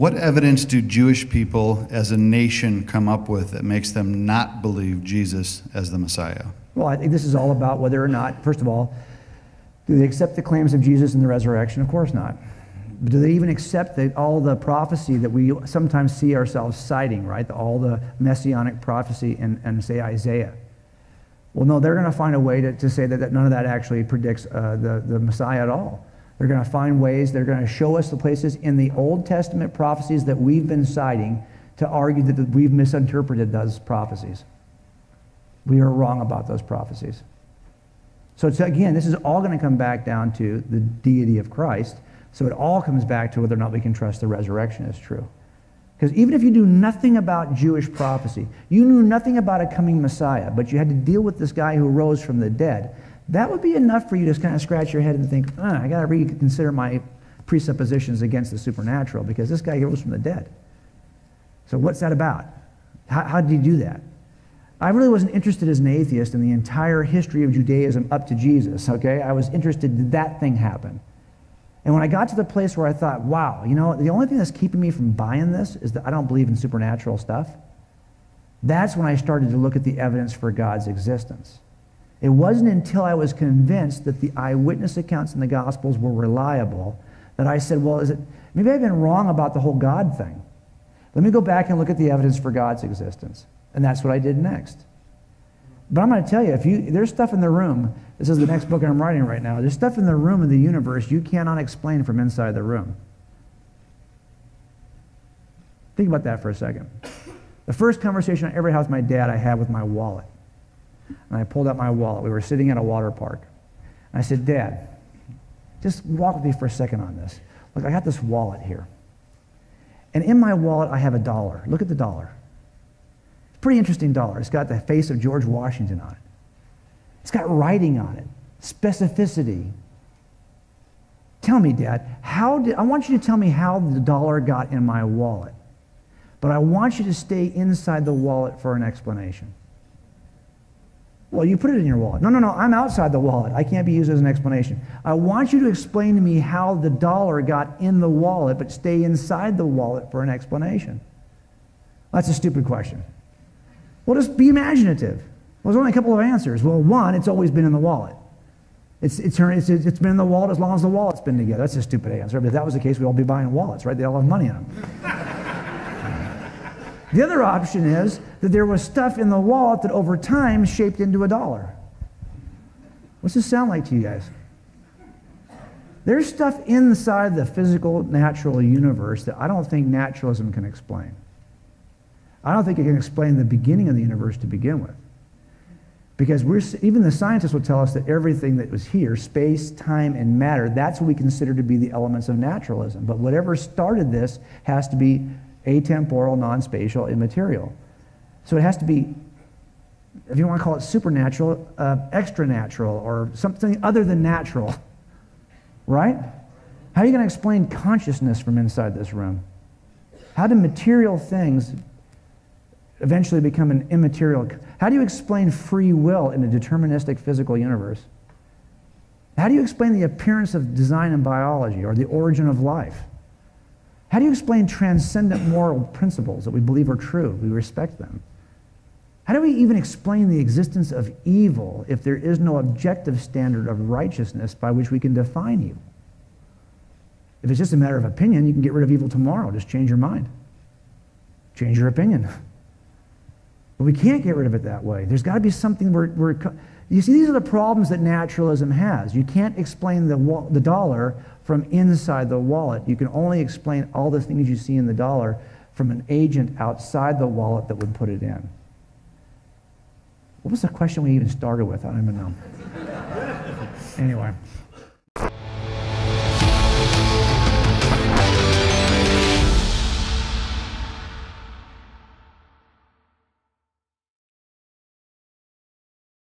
What evidence do Jewish people as a nation come up with that makes them not believe Jesus as the Messiah? Well, I think this is all about whether or not, first of all, do they accept the claims of Jesus in the resurrection? Of course not. But do they even accept all the prophecy that we sometimes see ourselves citing, right? All the messianic prophecy in say, Isaiah. Well, no, they're going to find a way to say that none of that actually predicts the Messiah at all. They're going to find ways, they're going to show us the places in the Old Testament prophecies that we've been citing to argue that we've misinterpreted those prophecies. We are wrong about those prophecies. So again, this is all going to come back down to the deity of Christ. So it all comes back to whether or not we can trust the resurrection is true. Because even if you knew nothing about Jewish prophecy, you knew nothing about a coming Messiah, but you had to deal with this guy who rose from the dead, that would be enough for you to kind of scratch your head and think, I got to reconsider my presuppositions against the supernatural because this guy rose from the dead. So what's that about? How did he do that? I really wasn't interested as an atheist in the entire history of Judaism up to Jesus, okay? I was interested, did that thing happen? And when I got to the place where I thought, wow, you know, the only thing that's keeping me from buying this is that I don't believe in supernatural stuff, that's when I started to look at the evidence for God's existence. It wasn't until I was convinced that the eyewitness accounts in the Gospels were reliable that I said, well, maybe I've been wrong about the whole God thing. Let me go back and look at the evidence for God's existence. And that's what I did next. But I'm going to tell you, there's stuff in the room, this is the next book I'm writing right now, there's stuff in the room of the universe you cannot explain from inside the room. Think about that for a second. The first conversation I ever had with my dad, I had with my wallet. And I pulled out my wallet. We were sitting at a water park. And I said, Dad, just walk with me for a second on this. Look, I got this wallet here. And in my wallet, I have $1. Look at the dollar. It's a pretty interesting dollar. It's got the face of George Washington on it. It's got writing on it, specificity. Tell me, Dad, I want you to tell me how the dollar got in my wallet. But I want you to stay inside the wallet for an explanation. Well, you put it in your wallet. No, I'm outside the wallet. I can't be used as an explanation. I want you to explain to me how the dollar got in the wallet, but stay inside the wallet for an explanation. That's a stupid question. Well, just be imaginative. Well, there's only a couple of answers. Well, one, it's always been in the wallet. It's been in the wallet as long as the wallet's been together. That's a stupid answer. But if that was the case, we'd all be buying wallets, right? They all have money in them. The other option is that there was stuff in the wallet that over time shaped into $1. What's this sound like to you guys? There's stuff inside the physical, natural universe that I don't think naturalism can explain. I don't think it can explain the beginning of the universe to begin with. Because even the scientists will tell us that everything that was here, space, time, and matter, that's what we consider to be the elements of naturalism. But whatever started this has to be atemporal, non-spatial, immaterial. So it has to be, if you want to call it supernatural, extra-natural, or something other than natural. Right? How are you going to explain consciousness from inside this room? How do material things eventually become an immaterial? How do you explain free will in a deterministic physical universe? How do you explain the appearance of design in biology or the origin of life? How do you explain transcendent moral principles that we believe are true? We respect them. How do we even explain the existence of evil if there is no objective standard of righteousness by which we can define evil? If it's just a matter of opinion, you can get rid of evil tomorrow. Just change your mind. Change your opinion. But we can't get rid of it that way. There's got to be something where you see, these are the problems that naturalism has. You can't explain the dollar from inside the wallet. You can only explain all the things you see in the dollar from an agent outside the wallet that would put it in. What was the question we even started with? I don't even know. Anyway.